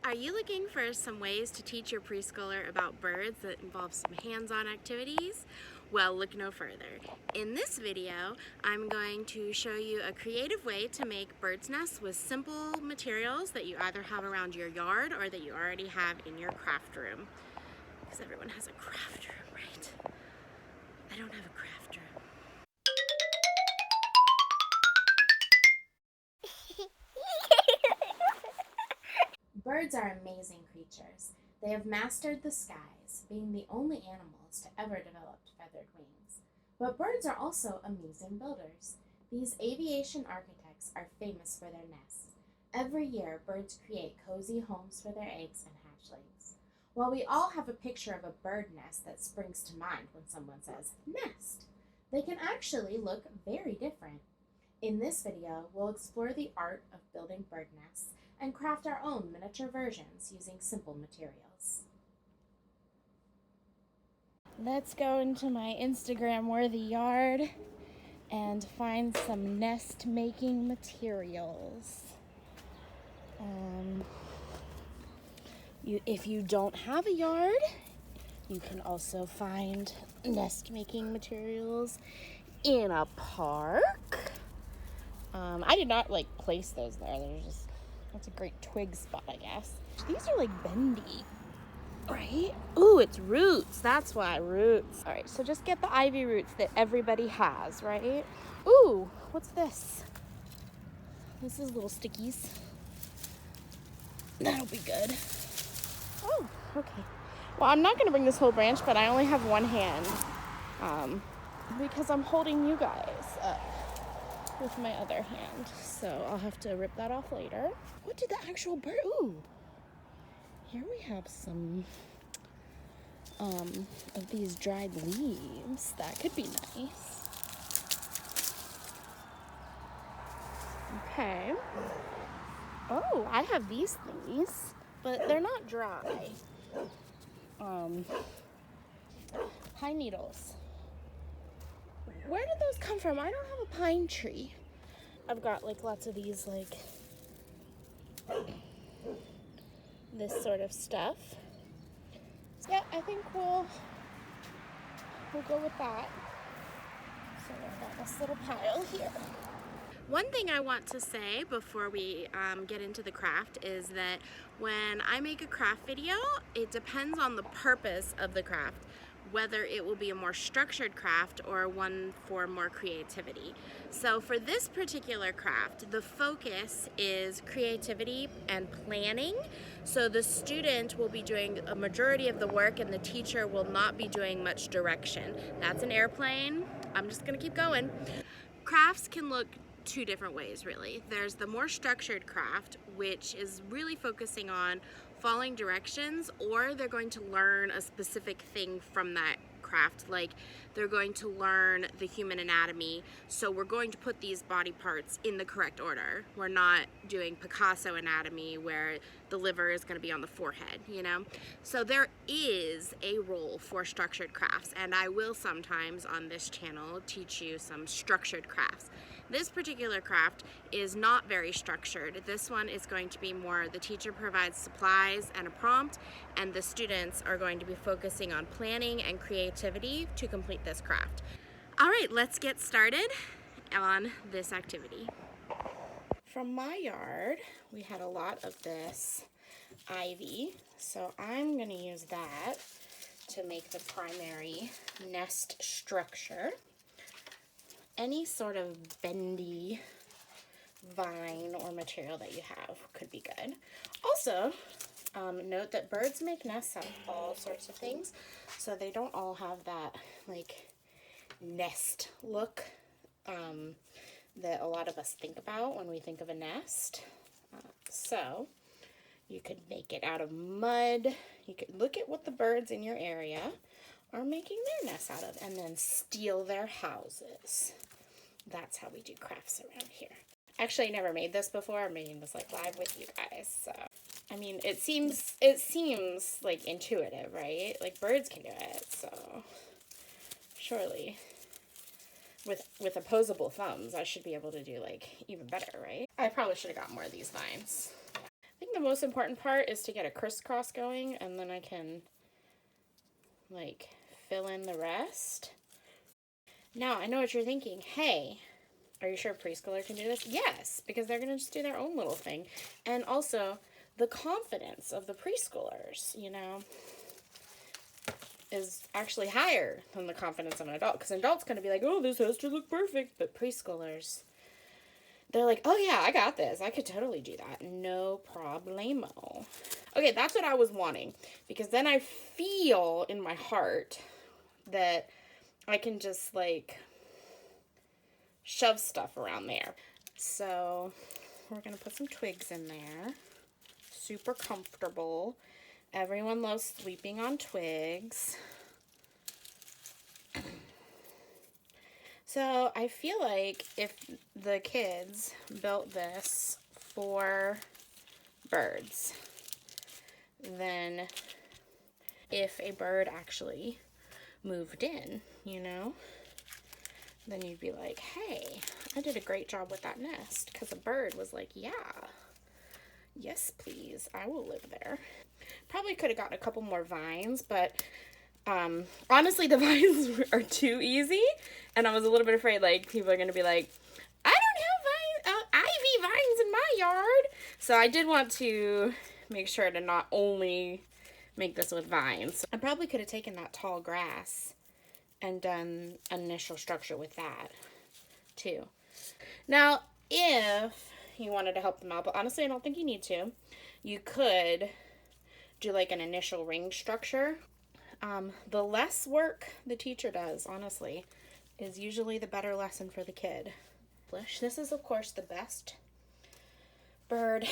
Are you looking for some ways to teach your preschooler about birds that involve some hands-on activities? Well, look no further. In this video, I'm going to show you a creative way to make bird's nests with simple materials that you either have around your yard or that you already have in your craft room. Because everyone has a craft room, right? I don't have a craft room. Birds are amazing creatures. They have mastered the skies, being the only animals to ever develop feathered wings. But birds are also amazing builders. These aviation architects are famous for their nests. Every year, birds create cozy homes for their eggs and hatchlings. While we all have a picture of a bird nest that springs to mind when someone says nest, they can actually look very different. In this video, we'll explore the art of building bird nests and craft our own miniature versions using simple materials. Let's go into my Instagram-worthy yard and find some nest-making materials. If you don't have a yard, you can also find nest-making materials in a park. I did not place those there. They're just, that's a great twig spot, I guess. These are bendy, right? Ooh, it's roots. That's why, roots. All right, so just get the ivy roots that everybody has, right? Ooh, what's this? This is little stickies. That'll be good. Oh, okay. Well, I'm not gonna bring this whole branch, but I only have one hand because I'm holding you guys up with my other hand, so I'll have to rip that off later. What did the actual bird? Ooh, here we have some of these dried leaves. That could be nice. Okay. Oh, I have these things, but they're not dry. Pine needles. Where did those come from? I don't have a pine tree. I've got lots of these this sort of stuff. Yeah, I think we'll go with that. So I've got this little pile here. One thing I want to say before we get into the craft is that when I make a craft video, it depends on the purpose of the craft, whether it will be a more structured craft or one for more creativity. So for this particular craft, the focus is creativity and planning. So the student will be doing a majority of the work and the teacher will not be doing much direction. That's an airplane. I'm just gonna keep going. Crafts can look two different ways, really. There's the more structured craft, which is really focusing on following directions, or they're going to learn a specific thing from that craft, like they're going to learn the human anatomy, so we're going to put these body parts in the correct order. We're not doing Picasso anatomy where the liver is going to be on the forehead, you know? So there is a role for structured crafts, and I will sometimes on this channel teach you some structured crafts. This particular craft is not very structured. This one is going to be more, the teacher provides supplies and a prompt, and the students are going to be focusing on planning and creativity to complete this craft. All right, let's get started on this activity. From my yard, we had a lot of this ivy, so I'm going to use that to make the primary nest structure. Any sort of bendy vine or material that you have could be good. Also, note that birds make nests out of all sorts of things, so they don't all have that nest look that a lot of us think about when we think of a nest. So you could make it out of mud. You could look at what the birds in your area are making their nests out of and then steal their houses. That's how we do crafts around here. Actually, I never made this before. I'm making this live with you guys. So, I mean, it seems intuitive, right? Birds can do it. So, surely, with opposable thumbs, I should be able to do even better, right? I probably should have got more of these vines. I think the most important part is to get a crisscross going, and then I can like fill in the rest. Now, I know what you're thinking. Hey, are you sure a preschooler can do this? Yes, because they're going to just do their own little thing. And also, the confidence of the preschoolers, you know, is actually higher than the confidence of an adult. Because an adult's going to be like, oh, this has to look perfect. But preschoolers, they're like, oh yeah, I got this. I could totally do that. No problemo. Okay, that's what I was wanting. Because then I feel in my heart that I can just like shove stuff around there. So we're going to put some twigs in there. Super comfortable. Everyone loves sleeping on twigs. So I feel like if the kids built this for birds, then if a bird actually moved in, you know, then you'd be like, hey, I did a great job with that nest, because a bird was like, yeah, yes, please, I will live there. Probably could have gotten a couple more vines, but honestly, the vines are too easy, and I was a little bit afraid, like, people are going to be like, I don't have ivy vines in my yard. So I did want to make sure to not only make this with vines. I probably could have taken that tall grass and done an initial structure with that too. Now, if you wanted to help them out, but honestly, I don't think you need to, you could do like an initial ring structure. The less work the teacher does, honestly, is usually the better lesson for the kid. This is, of course, the best bird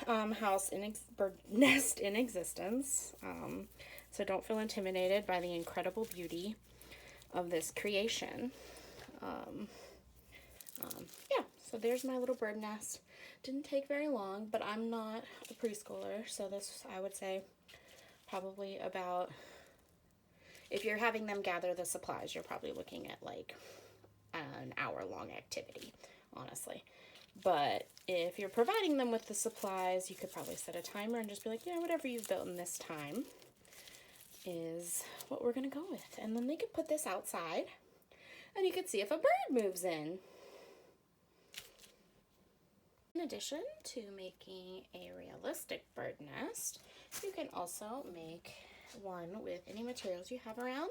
bird nest in existence. So don't feel intimidated by the incredible beauty of this creation. Yeah, so there's my little bird nest. Didn't take very long, but I'm not a preschooler, so this, I would say, probably about, if you're having them gather the supplies, you're probably looking at like an hour-long activity, honestly. But if you're providing them with the supplies, you could probably set a timer and just be like, yeah, whatever you've built in this time is what we're going to go with. And then they could put this outside, and you could see if a bird moves in. In addition to making a realistic bird nest, you can also make one with any materials you have around.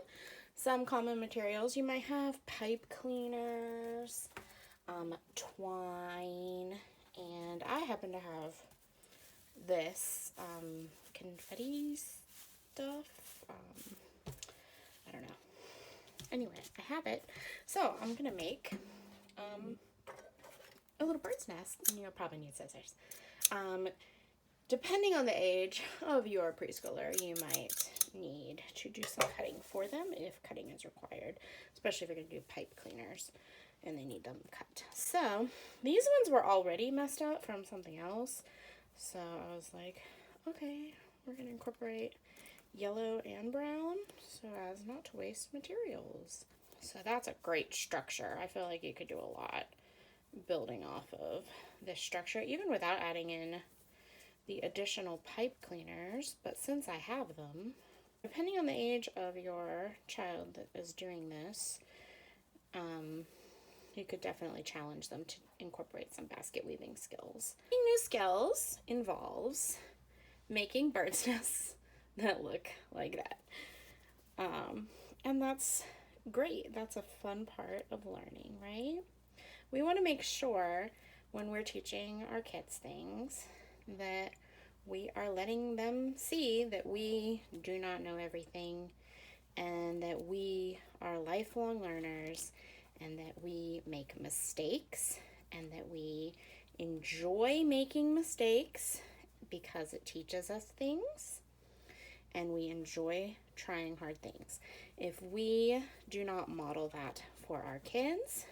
Some common materials you might have: pipe cleaners, twine, and I happen to have this confetti stuff. I don't know. Anyway, I have it. So I'm gonna make a little bird's nest, and you'll probably need scissors. Depending on the age of your preschooler, you might need to do some cutting for them if cutting is required, especially if you're going to do pipe cleaners and they need them cut. So these ones were already messed up from something else, so I was like, okay, we're going to incorporate yellow and brown so as not to waste materials. So that's a great structure. I feel like you could do a lot building off of this structure, even without adding in the additional pipe cleaners. But since I have them, depending on the age of your child that is doing this, you could definitely challenge them to incorporate some basket weaving skills. Making new skills involves making bird's nests that look like that. And that's great. That's a fun part of learning, right? We want to make sure when we're teaching our kids things that we are letting them see that we do not know everything, and that we are lifelong learners, and that we make mistakes, and that we enjoy making mistakes because it teaches us things, and we enjoy trying hard things. If we do not model that for our kids,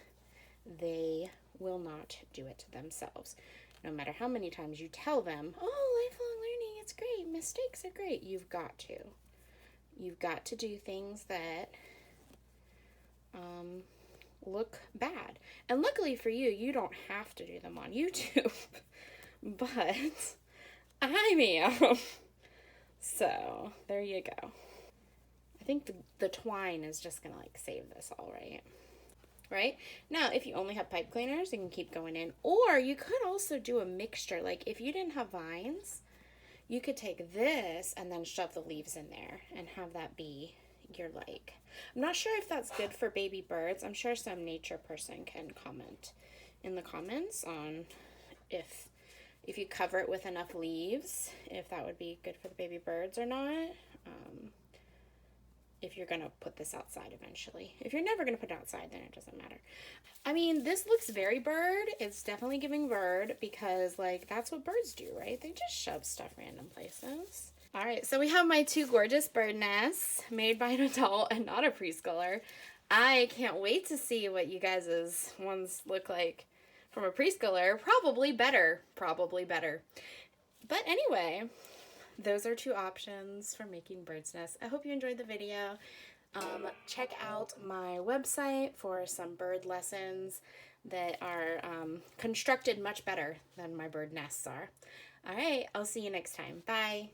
they will not do it themselves. No matter how many times you tell them, oh, lifelong learning, it's great, mistakes are great, you've got to. You've got to do things that look bad. And luckily for you, you don't have to do them on YouTube. But I mean, so there you go. I think the twine is just gonna like save this all, right? Right? Now, if you only have pipe cleaners, you can keep going in. Or you could also do a mixture. Like if you didn't have vines, you could take this and then shove the leaves in there and have that be your like. I'm not sure if that's good for baby birds. I'm sure some nature person can comment in the comments on if you cover it with enough leaves, if that would be good for the baby birds or not. If you're gonna put this outside eventually. If you're never gonna put it outside, then it doesn't matter. I mean, this looks very bird. It's definitely giving bird because like that's what birds do, right? They just shove stuff random places. All right, so we have my 2 gorgeous bird nests made by an adult and not a preschooler. I can't wait to see what you guys' ones look like from a preschooler. Probably better, probably better. But anyway, those are 2 options for making bird's nests. I hope you enjoyed the video. Check out my website for some bird lessons that are constructed much better than my bird nests are. All right, I'll see you next time. Bye.